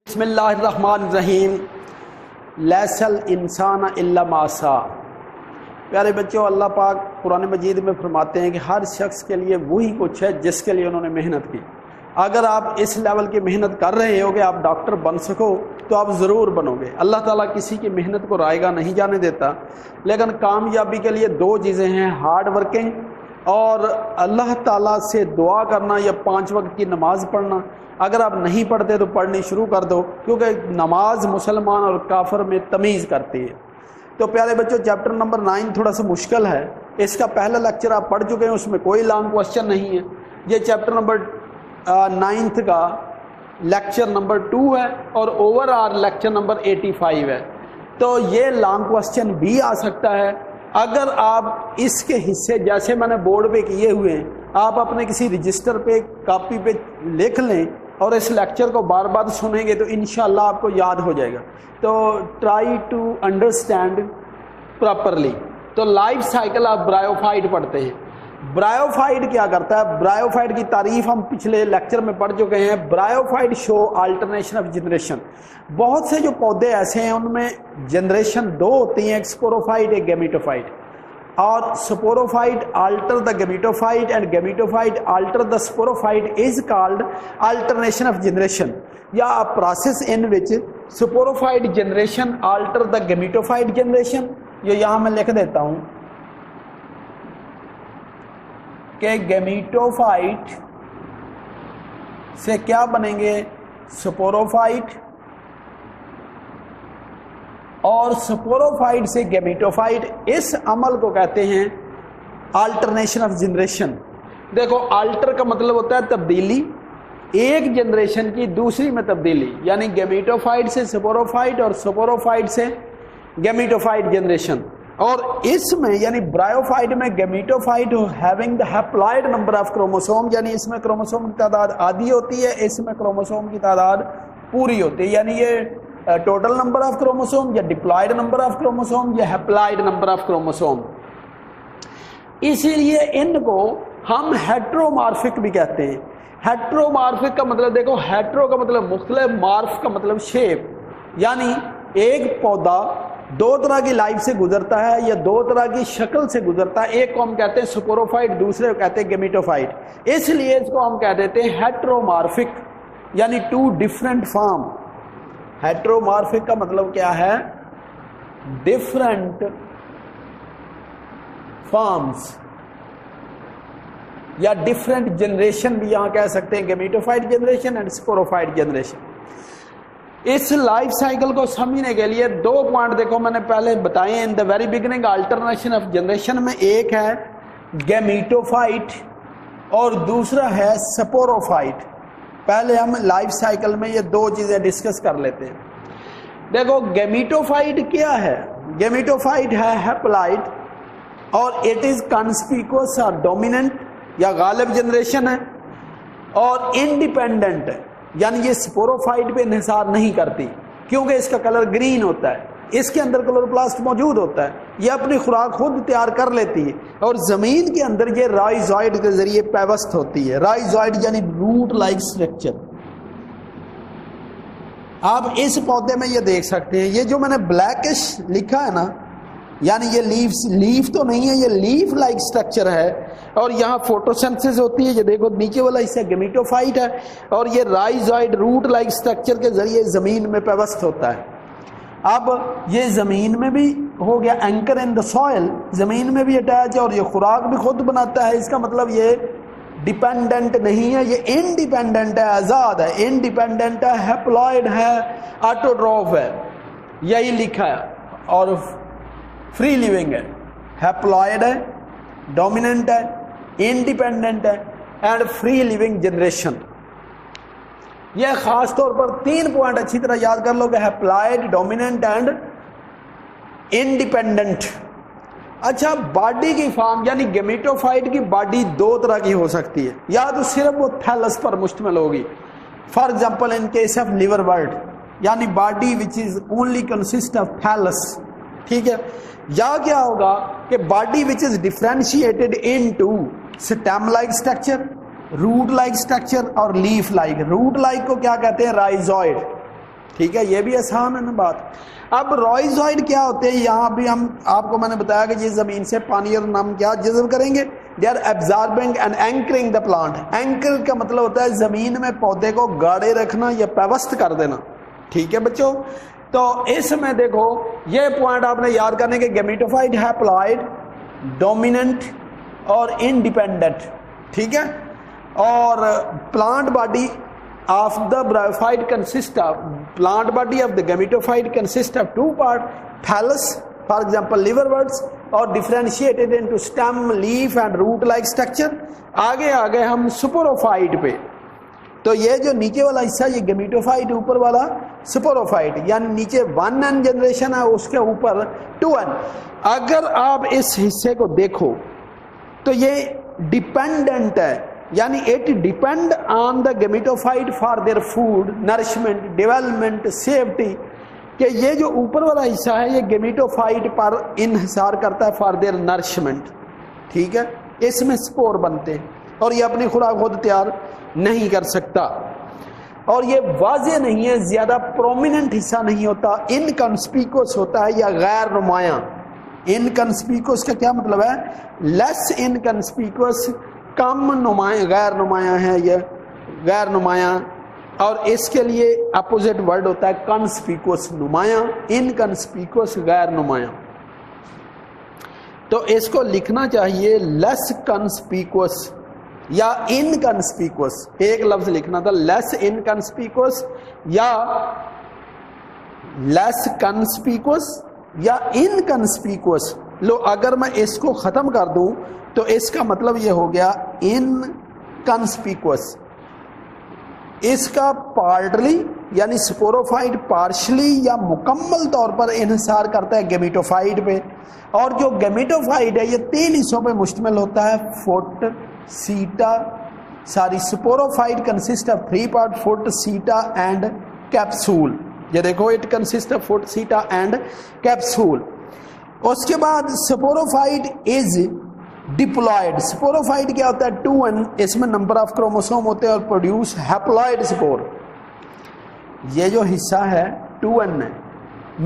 بسم اللہ الرحمن الرحیم لیس الانسان الا ما سعی۔ پیارے بچوں، اللہ پاک قرآن مجید میں فرماتے ہیں کہ ہر شخص کے لیے وہی کچھ ہے جس کے لیے انہوں نے محنت کی۔ اگر آپ اس لیول کی محنت کر رہے ہو کہ آپ ڈاکٹر بن سکو تو آپ ضرور بنو گے۔ اللہ تعالیٰ کسی کی محنت کو رائے گا نہیں جانے دیتا، لیکن کامیابی کے لیے دو چیزیں ہیں، ہارڈ ورکنگ اور اللہ تعالیٰ سے دعا کرنا یا 5 وقت کی نماز پڑھنا۔ اگر آپ نہیں پڑھتے تو پڑھنی شروع کر دو، کیونکہ نماز مسلمان اور کافر میں تمیز کرتی ہے۔ تو پیارے بچوں، چیپٹر نمبر 9 تھوڑا سا مشکل ہے، اس کا پہلا لیکچر آپ پڑھ چکے ہیں، اس میں کوئی لانگ کوسچن نہیں ہے۔ یہ چیپٹر نمبر 9 کا لیکچر نمبر 2 ہے اور اوور آل لیکچر نمبر 85 ہے، تو یہ لانگ کوسچن بھی آ سکتا ہے۔ اگر آپ اس کے حصے جیسے میں نے بورڈ پہ کیے ہوئے ہیں، آپ اپنے کسی رجسٹر پہ کاپی پہ لکھ لیں اور اس لیکچر کو بار بار سنیں گے تو انشاءاللہ آپ کو یاد ہو جائے گا۔ تو ٹرائی ٹو انڈرسٹینڈ پراپرلی۔ تو لائف سائیکل آف برائیوفائٹ پڑھتے ہیں۔ برائیوفائٹ کیا کرتا ہے؟ برائیوفائٹ کی تعریف ہم پچھلے لیکچر میں پڑھ چکے ہیں۔ Bryophyte show alternation of generation. بہت سے جو پودے ایسے ہیں ان میں جنریشن 2 ہوتی ہیں، ایک سپوروفائٹ ایک گیمیٹوفائٹ، اور سپوروفائٹ alter the gametophyte and gametophyte alter the sporophyte is called alternation of generation، یا a process in which sporophyte generation alter the gametophyte generation۔ یہ یہاں میں لکھ دیتا ہوں کہ گیمیٹوفائٹ سے کیا بنیں گے؟ سپوروفائٹ، اور سپوروفائٹ سے گیمیٹوفائٹ۔ اس عمل کو کہتے ہیں آلٹرنیشن آف جنریشن۔ دیکھو، آلٹر کا مطلب ہوتا ہے تبدیلی، ایک جنریشن کی دوسری میں تبدیلی، یعنی گیمیٹوفائٹ سے سپوروفائٹ اور سپوروفائٹ سے گیمیٹوفائٹ جنریشن۔ اور اس میں یعنی برائیوفائٹ میں gametophyte having the haploid number of chromosome, یعنی اس میں کروموسوم کی تعداد آدھی ہوتی ہے، اس میں کروموسوم کی تعداد پوری ہوتی ہے، یعنی یہ ٹوٹل نمبر آف کروموسوم یا ڈپلائڈ نمبر آف کروموسوم یا ہیپلائڈ نمبر آف کروموسوم۔ اسی لیے ان کو ہم ہیٹرومارفک بھی کہتے ہیں۔ ہیٹرومارفک کا مطلب دیکھو، ہیٹرو کا مطلب مختلف، مارف کا مطلب شیپ، یعنی ایک پودا 2 طرح کی لائف سے گزرتا ہے یا 2 طرح کی شکل سے گزرتا ہے۔ ایک کو ہم کہتے ہیں سپوروفائٹ، دوسرے کو کہتے ہیں گیمیٹوفائٹ۔ اس لیے اس کو ہم کہہ دیتے ہیں ہیٹرومارفک، یعنی 2 ڈفرینٹ فارم۔ ہیٹرومارفک کا مطلب کیا ہے؟ ڈفرنٹ فارمز یا ڈفرنٹ جنریشن بھی یہاں کہہ سکتے ہیں، gametophyte generation and sporophyte generation. اس لائف سائیکل کو سمجھنے کے لیے 2 پوائنٹ دیکھو میں نے پہلے بتائے in the very beginning alternation of generation میں، ایک ہے گیمیٹوفائٹ اور دوسرا ہے سپوروفائٹ۔ پہلے ہم لائف سائیکل میں یہ 2 چیزیں ڈسکس کر لیتے ہیں۔ دیکھو، گیمیٹوفائٹ کیا ہے؟ گیمیٹوفائٹ ہے ہیپلائٹ، اور اٹ از کنسپیکوس اور ڈومیننٹ یا غالب جنریشن ہے، اور انڈیپینڈنٹ ہے، یعنی یہ سپوروفائٹ پہ انحصار نہیں کرتی کیونکہ اس کا کلر گرین ہوتا ہے، اس کے اندر کلوروپلاسٹ موجود ہوتا ہے، یہ اپنی خوراک خود تیار کر لیتی ہے، اور زمین کے اندر یہ رائزوائڈ کے ذریعے پیوست ہوتی ہے۔ رائزوائڈ یعنی روٹ لائک اسٹرکچر۔ آپ اس پودے میں یہ دیکھ سکتے ہیں، یہ جو میں نے بلیکش لکھا ہے نا، یعنی یہ لیف تو نہیں ہے، یہ لیف لائک اسٹرکچر ہے، اور یہاں فوٹوسنتھسس ہوتی ہے۔ یہ دیکھو نیچے والا حصہ گیمیٹوفائٹ ہے، اور یہ رائزوائڈ روٹ لائک اسٹرکچر کے ذریعے زمین میں پیوست ہوتا ہے۔ اب یہ زمین میں بھی ہو گیا اینکر ان دا سوئل، زمین میں بھی اٹیچ ہے، اور یہ خوراک بھی خود بناتا ہے۔ اس کا مطلب یہ ڈیپینڈنٹ نہیں ہے، یہ انڈیپینڈنٹ ہے، آزاد ہے، انڈیپینڈنٹ ہے، ہیپلائڈ ہے، آٹوٹروف ہے، یہی لکھا ہے، اور فری لیونگ ہے، ہیپلائڈ ہے، ڈومیننٹ ہے، انڈیپینڈنٹ ہے، اینڈ فری لیونگ جنریشن۔ یہ خاص طور پر 3 پوائنٹ اچھی طرح یاد کر لو کہ ہیپلائڈ، ڈومیننٹ اینڈ انڈیپینڈنٹ۔ اچھا، باڈی کی فارم یعنی گیمیٹوفائٹ کی باڈی 2 طرح کی ہو سکتی ہے، یا تو صرف وہ تھیلس پر مشتمل ہوگی، for example in case of liverwort, یعنی body which is only consist of thallus, ٹھیک ہے۔ یا کیا ہوگا کہ body which is differentiated into stem like structure, root like structure اور لیف لائک۔ روٹ لائک کو کیا کہتے ہیں؟ رائزوئڈ، ٹھیک ہے، یہ بھی آسان ہے نا بات. اب رائزوئڈ کیا ہوتے ہیں؟ یہاں بھی ہم آپ کو میں نے بتایا کہ یہ زمین سے پانی اور نم کیا جذب کریں گے. They are absorbing and anchoring the plant. Anchor کا مطلب ہوتا ہے زمین میں پودے کو گاڑے رکھنا یا پیوست کر دینا. ٹھیک ہے بچوں، تو اس میں دیکھو یہ پوائنٹ آپ نے یاد کرنے کے گیمیٹوفائٹ ہے اپلائڈ، ڈومیننٹ اور انڈیپینڈنٹ. ٹھیک ہے، اور plant body of the bryophyte consist of plant body of the gametophyte consist of two part, thallus for example liverworts, or differentiated into stem, leaf and root like structure. آگے ہم سپوروفائٹ پہ، تو یہ جو نیچے والا حصہ یہ گیمیٹوفائٹ، اوپر والا سپوروفائٹ، یعنی نیچے 1n جنریشن ہے، اس کے اوپر 2n. اگر آپ اس حصے کو دیکھو تو یہ ڈیپینڈنٹ ہے، یعنی it depend on the gametophyte for their food, nourishment, development, safety. کہ یہ جو اوپر والا حصہ ہے یہ گیمیٹوفائٹ پر انحصار کرتا ہے فار دیئر نرشمنٹ. ٹھیک ہے، اس میں سپور بنتے ہیں اور یہ اپنی خوراک خود تیار نہیں کر سکتا، اور یہ واضح نہیں ہے، زیادہ پرومیننٹ حصہ نہیں ہوتا، انکنسپیکوس ہوتا ہے یا غیر نمایاں. انکنسپیکوس کا کیا مطلب ہے؟ لیس انکنسپیکوس، کم نمایاں، غیر نمایاں ہے یہ غیر نمایاں. اور اس کے لیے اپوزٹ ورڈ ہوتا ہے کنسپیکوس، نمایاں. انکنسپیکوس غیر نمایاں. تو اس کو لکھنا چاہیے لیس کنسپیکوس یا انکنسپیکوس. ایک لفظ لکھنا تھا لیس انکنسپیکوس یا لیس کنسپیکوس یا انکنسپیکوس. لو اگر میں اس کو ختم کر دوں تو اس کا مطلب یہ ہو گیا انکنسپیکوس. اس کا پارٹلی یعنی سپوروفائٹ پارشلی یا مکمل طور پر انحصار کرتا ہے گیمیٹوفائٹ پہ. اور جو گیمیٹوفائٹ ہے یہ 3 حصوں پہ مشتمل ہوتا ہے، foot, seta. Sporophyte consist of 3 part, foot, seta and capsule. یہ دیکھو it consist of foot, seta and capsule. اس کے بعد سپوروفائٹ از ڈپلائڈ. سپوروفائٹ کیا ہوتا ہے؟ 2n. اس میں نمبر آف کروموسوم ہوتے ہیں اور پروڈیوس ہیپلائڈ سپور. یہ جو حصہ ہے 2n ہے،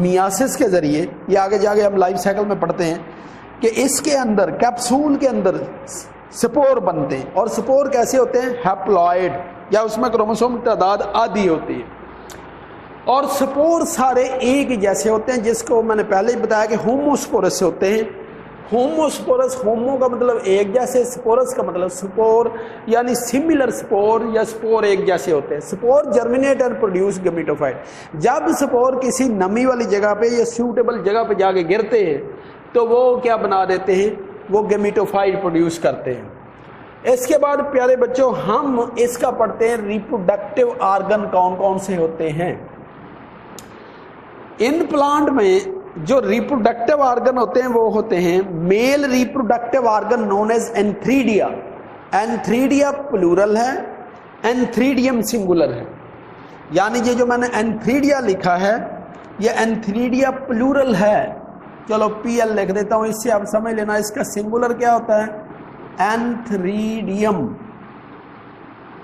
میاسس کے ذریعے، یہ آگے جا کے ہم لائف سائیکل میں پڑھتے ہیں کہ اس کے اندر کیپسول کے اندر سپور بنتے ہیں. اور سپور کیسے ہوتے ہیں؟ ہیپلائڈ، یا اس میں کروموسوم کی تعداد آدھی ہوتی ہے. اور سپور سارے ایک جیسے ہوتے ہیں، جس کو میں نے پہلے ہی بتایا کہ ہوموسپورس سے ہوتے ہیں. ہوموسپورس، ہومو کا مطلب ایک جیسے، سپورس کا مطلب سپور یعنی سملر سپور یا سپور ایک جیسے ہوتے ہیں. سپور جرمینیٹ اینڈ پروڈیوس گیمیٹوفائٹ. جب سپور کسی نمی والی جگہ پہ یا سیوٹیبل جگہ پہ جا کے گرتے ہیں تو وہ کیا بنا دیتے ہیں؟ وہ گیمیٹوفائٹ پروڈیوس کرتے ہیں. اس کے بعد پیارے بچوں ہم اس کا پڑھتے ہیں ریپروڈکٹیو آرگن کون کون سے ہوتے ہیں. ان پلانٹ میں جو ریپروڈکٹیو آرگن ہوتے ہیں وہ ہوتے ہیں male reproductive organ known as antheridia. Antheridia plural ہے، اینتھریڈیم سنگولر ہے. یعنی یہ جو میں نے اینتھریڈیا لکھا ہے یہ اینتھریڈیا پلورل ہے. چلو پی ایل لکھ دیتا ہوں، اس سے آپ سمجھ لینا اس کا سنگولر کیا ہوتا ہے؟ اینتھریڈیم.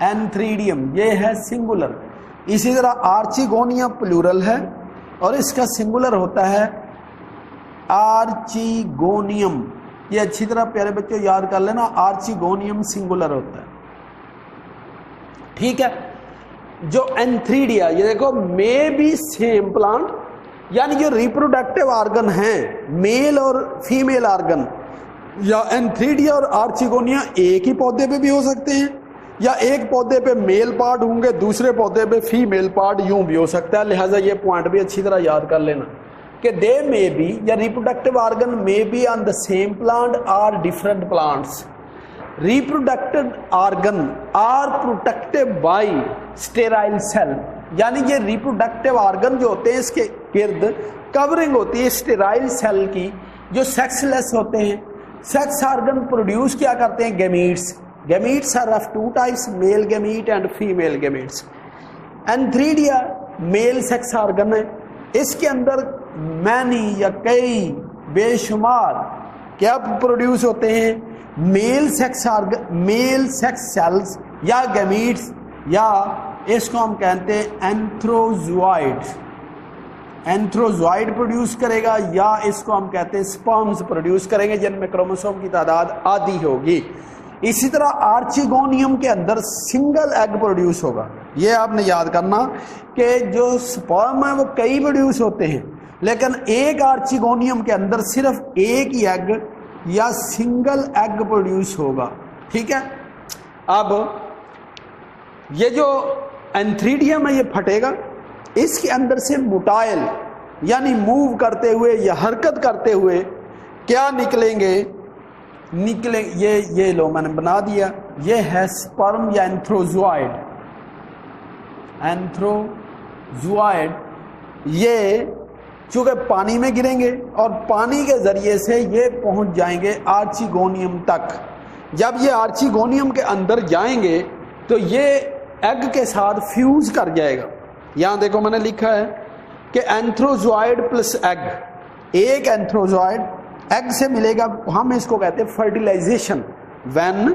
اینتھریڈیم یہ ہے سنگولر. اسی طرح آرچیگونیا پلورل ہے اور اس کا سنگولر ہوتا ہے آرچیگونیم. یہ اچھی طرح پیارے بچوں یاد کر لینا، آرچیگونیم سنگولر ہوتا ہے. ٹھیک ہے، جو اینتھریڈیا یہ دیکھو مے بی سیم پلانٹ، یعنی جو ریپروڈکٹیو آرگن ہیں میل اور فیمیل آرگن، یا اینتھریڈیا اور آرچیگونیا ایک ہی پودے پہ بھی ہو سکتے ہیں، یا ایک پودے پہ میل پارٹ ہوں گے دوسرے پودے پہ فیمیل پارٹ، یوں بھی ہو سکتا ہے. لہٰذا یہ پوائنٹ بھی اچھی طرح یاد کر لینا کہ دے مے بی یا reproductive organ may be on the same plant or different plants. Reproductive organ are protected by sterile cell. یعنی یہ ریپروڈکٹیو آرگن جو ہوتے ہیں اس کے گرد کورنگ ہوتی ہے اسٹیرائل سیل کی جو سیکس لیس ہوتے ہیں. سیکس آرگن پروڈیوس کیا کرتے ہیں؟ Gametes. Gametes are of 2 types, male gamete and female gametes. Antheridia male sex organ ہے. اس کے اندر many یا کئی بے شمار کیا پروڈیوس ہوتے ہیں؟ میل سیکس سیلز یا گیمیٹس، یا اس کو ہم کہتے ہیں اینتھروزوائڈ. اینتھروزوائڈ پروڈیوس کرے گا یا اس کو ہم کہتے ہیں سپرمز پروڈیوس کریں گے جن میں کروموسوم کی تعداد آدھی ہوگی. اسی طرح آرچیگونیم کے اندر سنگل ایگ پروڈیوس ہوگا. یہ آپ نے یاد کرنا کہ جو سپرم ہے وہ کئی پروڈیوس ہوتے ہیں لیکن ایک آرچیگونیم کے اندر صرف ایک ہی ایگ یا سنگل ایگ پروڈیوس ہوگا. ٹھیک ہے. اب یہ جو اینتھریڈیم ہے یہ پھٹے گا, اس کے اندر سے موٹائل یعنی موو کرتے ہوئے یا حرکت کرتے ہوئے کیا نکلیں گے, یہ لو میں نے بنا دیا, یہ ہے سپرم یا اینتھروزوائڈ. اینتھروزوائڈ یہ چونکہ پانی میں گریں گے اور پانی کے ذریعے سے یہ پہنچ جائیں گے آرچیگونیم تک. جب یہ آرچیگونیم کے اندر جائیں گے تو یہ ایگ کے ساتھ فیوز کر جائے گا. یہاں دیکھو میں نے لکھا ہے کہ اینتھروزوائڈ پلس ایگ, ایک اینتھروزوائڈ ایگ سے ملے گا, ہم اس کو کہتے ہیں fertilization. When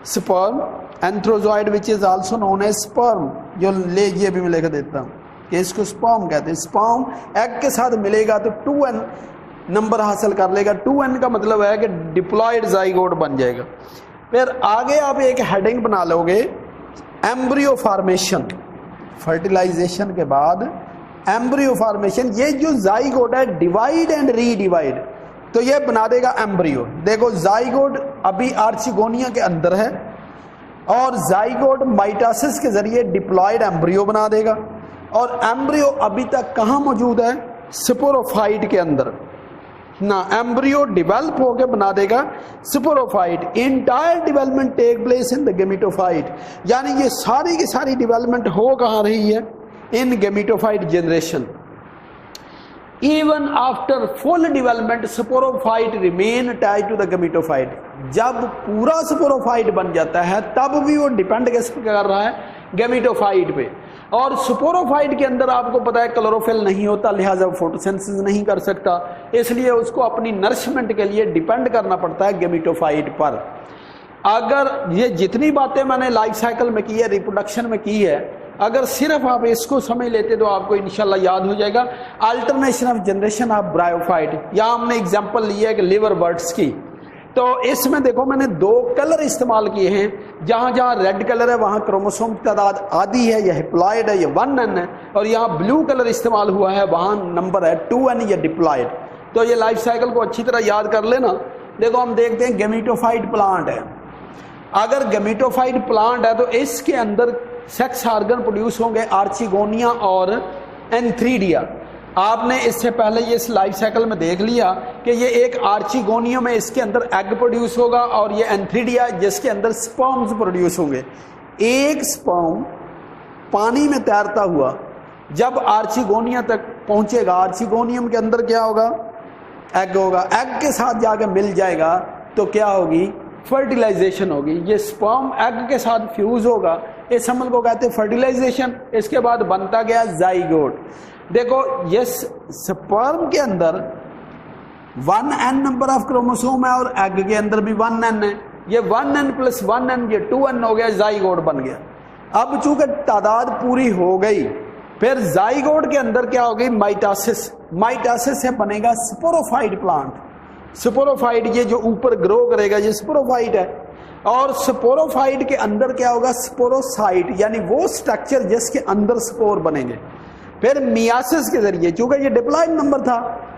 sperm antherozoid which is also known as sperm, جو یہ بھی میں لکھ دیتا ہوں کہ اس کو سپرم کہتے ہیں. سپرم ایگ کے ساتھ ملے گا تو 2n نمبر حاصل کر لے گا. 2n کا مطلب ہے کہ ڈپلائڈ زائگوٹ بن جائے گا. پھر آگے آپ ایک ہیڈنگ بنا لو گے, ایمبریو فارمیشن. فرٹیلائزیشن کے بعد ایمبریو فارمیشن. یہ جو زائگوٹ ہے ڈیوائڈ اینڈ ری ڈیوائڈ, تو یہ بنا دے گا ایمبریو. دیکھو زائگوٹ ابھی آرچیگونیا کے اندر ہے اور زائگوٹ مائٹاسس کے ذریعے ڈپلائڈ ایمبریو بنا دے گا, اور ایمبریو ابھی تک کہاں موجود ہے, سپوروفائٹ کے اندر. نہ ایمبریو ڈیولپ ہو کے بنا دے گا sporophyte. Entire development take place in the gametophyte, یعنی یہ ساری کی ساری ڈیولپمنٹ ہو کہاں رہی ہے, in gametophyte generation. Even after full development sporophyte remain attach to the gametophyte. جب پورا سپوروفائٹ بن جاتا ہے تب بھی وہ ڈیپینڈ کس پہ کر رہا ہے, گیمیٹوفائٹ پہ. اور سپوروفائٹ کے اندر آپ کو پتا ہے کلوروفل نہیں ہوتا, لہٰذا فوٹوسینتھسس نہیں کر سکتا, اس لیے اس کو اپنی نرشمنٹ کے لیے ڈیپینڈ کرنا پڑتا ہے گیمیٹوفائٹ پر. اگر یہ جتنی باتیں میں نے لائف سائیکل میں کی ہے, ریپروڈکشن میں کی ہے, اگر صرف آپ اس کو سمجھ لیتے تو آپ کو انشاءاللہ یاد ہو جائے گا. الٹرنیشن آف جنریشن آف برائیوفائٹ, یہاں ہم نے اگزامپل لی ہے کہ لیور برڈس کی. تو اس میں دیکھو میں نے 2 کلر استعمال کیے ہیں. جہاں جہاں ریڈ کلر ہے وہاں کروموسوم کی تعداد آدھی ہے یا ہپلائڈ ہے یا 1n ہے, اور یہاں بلو کلر استعمال ہوا ہے وہاں نمبر ہے 2n یا ڈپلائڈ. تو یہ لائف سائیکل کو اچھی طرح یاد کر لینا. دیکھو ہم دیکھتے ہیں گیمیٹوفائٹ پلانٹ ہے. اگر گیمیٹوفائٹ پلانٹ ہے تو اس کے اندر سیکس آرگن پروڈیوس ہوں گے آرچیگونیا اور اینتھریڈیا. آپ نے اس سے پہلے یہ اس لائف سائیکل میں دیکھ لیا کہ یہ ایک آرچیگونیا میں اس کے اندر ایگ پروڈیوس ہوگا اور یہ اینتھریڈیا جس کے اندر سپرمز پروڈیوس ہوں گے. ایک سپرم پانی میں تیرتا ہوا جب آرچیگونیا تک پہنچے گا, آرچیگونیم کے اندر کیا ہوگا, ایگ ہوگا. ایگ کے ساتھ جا کے مل جائے گا تو کیا ہوگی, فرٹیلائزیشن ہوگی. یہ سپرم ایگ کے ساتھ فیوز ہوگا, اس عمل کو کہتے ہیں فرٹیلائزیشن. اس کے بعد بنتا گیا زائگوٹ. دیکھو یہ سپرم کے اندر 1n نمبر آف کروموسوم ہے اور ایگ کے اندر بھی 1n ہے. یہ 1n پلس 1n یہ 2n ہو گیا, زائگوٹ بن گیا. اب چونکہ تعداد پوری ہو گئی, پھر زائگوٹ کے اندر کیا ہوگی, مائٹاسس. مائٹاسس سے بنے گا سپوروفائٹ پلانٹ. سپوروفائٹ یہ جو اوپر گرو کرے گا یہ سپوروفائٹ ہے, اور سپوروفائٹ کے اندر کیا ہوگا, سپوروسائٹ, یعنی وہ سٹرکچر جس کے اندر سپور بنیں گے. پھر میاسس کے ذریعے, چونکہ یہ ڈپلائڈ نمبر تھا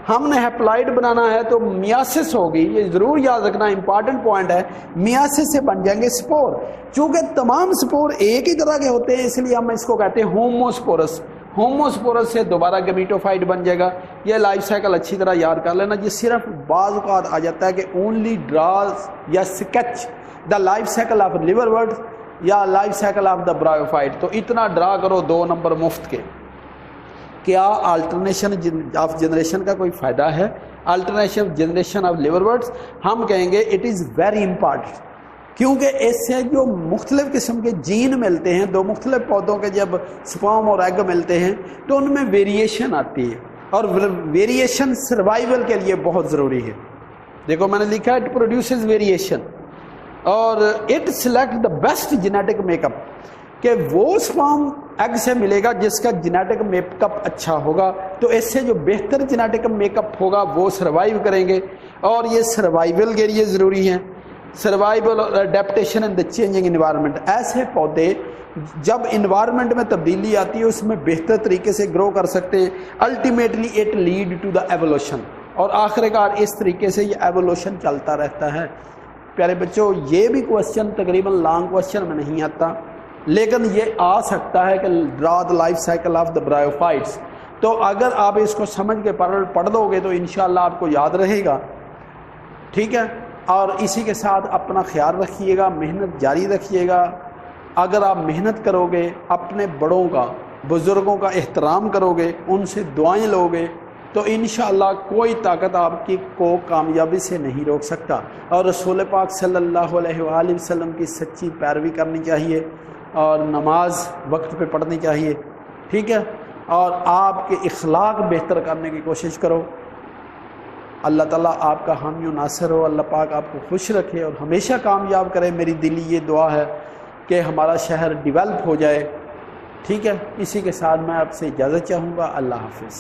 ہم نے ہیپلائڈ بنانا ہے تو میاسس ہوگی. یہ ضرور یاد رکھنا, امپارٹنٹ پوائنٹ ہے. میاسس سے بن جائیں گے سپور. چونکہ تمام سپور ایک ہی طرح کے ہوتے ہیں اس لیے ہم اس کو کہتے ہیں ہوموسپورس. ہوموسپورس سے دوبارہ گیمیٹوفائٹ بن جائے گا. یہ لائف سائیکل اچھی طرح یاد کر لینا. یہ صرف بعض اوقات آ جاتا ہے کہ اونلی ڈراز یا sketch the life cycle of liverwort یا life cycle of the bryophyte. تو اتنا ڈرا کرو 2 نمبر مفت کے. کیا آلٹرنیشن آف جنریشن کا کوئی فائدہ ہے؟ Alternation generation of liverworts ہم کہیں گے اٹ از ویری امپارٹنٹ, کیونکہ اس سے جو مختلف قسم کے جین ملتے ہیں, 2 مختلف پودوں کے جب سپرم اور ایگ ملتے ہیں تو ان میں ویریشن آتی ہے, اور ویریشن سروائیول کے لیے بہت ضروری ہے. دیکھو میں نے لکھا ہے اٹ پروڈیوسز ویریشن اور it select the best genetic make up, کہ وہ سپرم ایگ سے ملے گا جس کا جینیٹک میک اپ اچھا ہوگا، تو اس سے جو بہتر جینیٹک میک اپ ہوگا وہ سروائیو کریں گے، اور یہ سروائیول کے لیے ضروری ہیں، سروائیول اور adaptation in the changing environment. ایسے پودے جب انوائرمنٹ میں تبدیلی آتی ہے اس میں بہتر طریقے سے گرو کر سکتے ہیں۔ Ultimately it lead to the evolution, اور آخر کار اس طریقے سے یہ ایوولوشن چلتا رہتا ہے۔ پیارے بچوں، یہ بھی کوشچن تقریباً لانگ کوشچن میں نہیں آتا، لیکن یہ آ سکتا ہے کہ draw the life cycle of the bryophytes, تو اگر آپ اس کو سمجھ کے پڑھ دو گے تو انشاءاللہ آپ کو یاد رہے گا، ٹھیک ہے۔ اور اسی کے ساتھ اپنا خیال رکھیے گا، محنت جاری رکھیے گا۔ اگر آپ محنت کرو گے، اپنے بڑوں کا، بزرگوں کا احترام کرو گے، ان سے دعائیں لو گے، تو انشاءاللہ کوئی طاقت آپ کی کو کامیابی سے نہیں روک سکتا۔ اور رسول پاک صلی اللہ علیہ وآلہ وسلم کی سچی پیروی کرنی چاہیے، اور نماز وقت پہ پڑھنی چاہیے، ٹھیک ہے۔ اور آپ کے اخلاق بہتر کرنے کی کوشش کرو۔ اللہ تعالیٰ آپ کا حامی و ناصر ہو، اللہ پاک آپ کو خوش رکھے اور ہمیشہ کامیاب کرے۔ میری دلی یہ دعا ہے کہ ہمارا شہر ڈیولپ ہو جائے، ٹھیک ہے۔ اسی کے ساتھ میں آپ سے اجازت چاہوں گا، اللہ حافظ۔